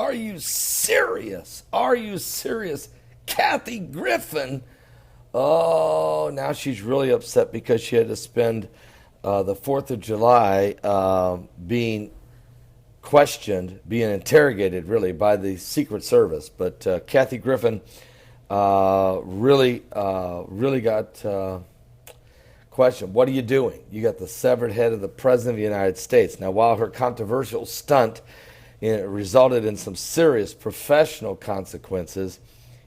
Are you serious? Are you serious? Kathy Griffin. Oh, now she's really upset because she had to spend the 4th of July being questioned, being interrogated, really, by the Secret Service. But Kathy Griffin really got questioned. What are you doing? You got the severed head of the President of the United States. Now, while her controversial stunt resulted in some serious professional consequences,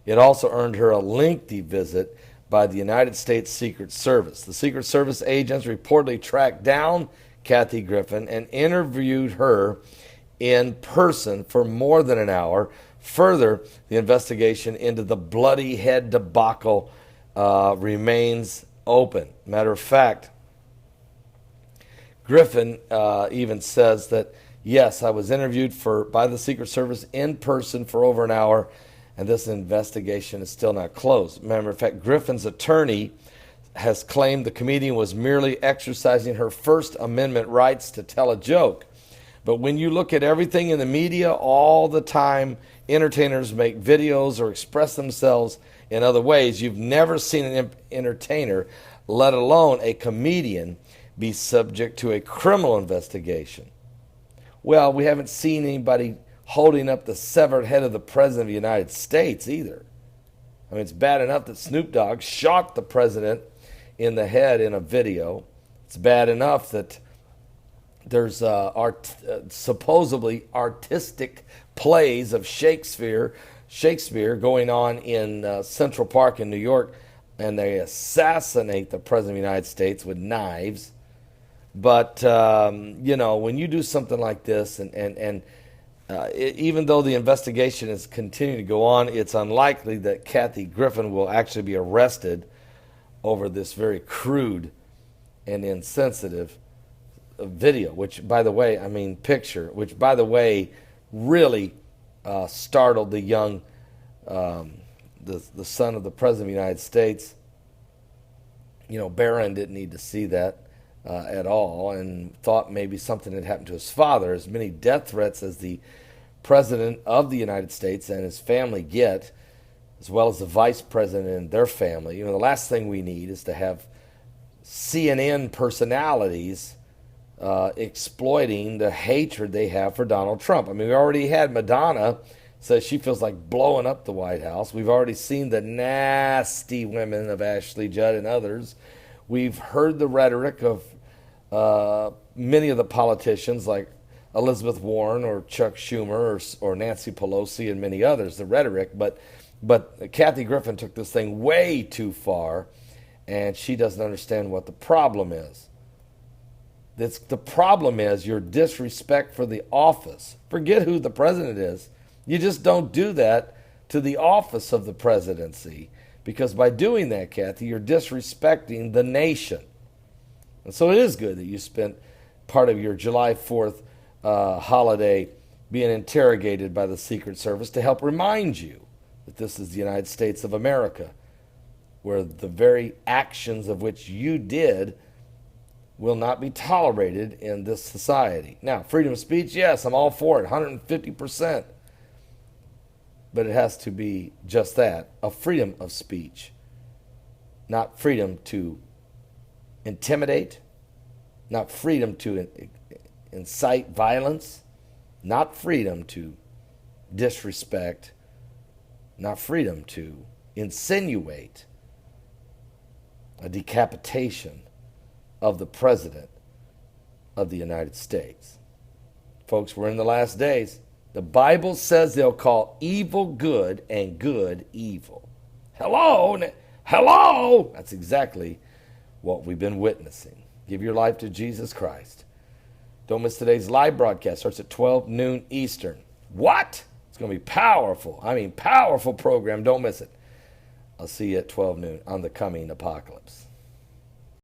it also earned her a lengthy visit by the United States Secret Service. The Secret Service agents reportedly tracked down Kathy Griffin and interviewed her in person for more than an hour. Further, the investigation into the bloody head debacle remains open. Matter of fact, Griffin even says that, yes, I was interviewed by the Secret Service in person for over an hour, and this investigation is still not closed. Matter of fact, Griffin's attorney has claimed the comedian was merely exercising her First Amendment rights to tell a joke. But when you look at everything in the media all the time, entertainers make videos or express themselves in other ways. You've never seen an entertainer, let alone a comedian, be subject to a criminal investigation. Well, we haven't seen anybody holding up the severed head of the President of the United States either. I mean, it's bad enough that Snoop Dogg shot the President in the head in a video. It's bad enough that there's supposedly artistic plays of Shakespeare going on in Central Park in New York, and they assassinate the President of the United States with knives. But, when you do something like this, even though the investigation is continuing to go on, it's unlikely that Kathy Griffin will actually be arrested over this very crude and insensitive video, picture, which, by the way, really startled the young, the son of the President of the United States. Barron didn't need to see that at all, and thought maybe something had happened to his father. As many death threats as the President of the United States and his family get, as well as the Vice President and their family. The last thing we need is to have CNN personalities exploiting the hatred they have for Donald Trump. I mean, we already had Madonna say she feels like blowing up the White House. We've already seen the nasty women of Ashley Judd and others. We've heard the rhetoric of many of the politicians like Elizabeth Warren or Chuck Schumer or Nancy Pelosi and many others, the rhetoric. But Kathy Griffin took this thing way too far, and she doesn't understand what the problem is. The problem is your disrespect for the office. Forget who the president is. You just don't do that to the office of the presidency, because by doing that, Kathy, you're disrespecting the nation. And so it is good that you spent part of your July 4th holiday being interrogated by the Secret Service to help remind you that this is the United States of America, where the very actions of which you did will not be tolerated in this society. Now, freedom of speech, yes, I'm all for it, 150%. But it has to be just that, a freedom of speech, not freedom to intimidate, not freedom to incite violence, not freedom to disrespect, not freedom to insinuate a decapitation of the President of the United States. Folks, we're in the last days. The Bible says they'll call evil good and good evil. Hello? That's exactly what we've been witnessing. Give your life to Jesus Christ. Don't miss today's live broadcast. Starts at 12 noon Eastern. What? It's going to be powerful. Powerful program. Don't miss it. I'll see you at 12 noon on the coming apocalypse.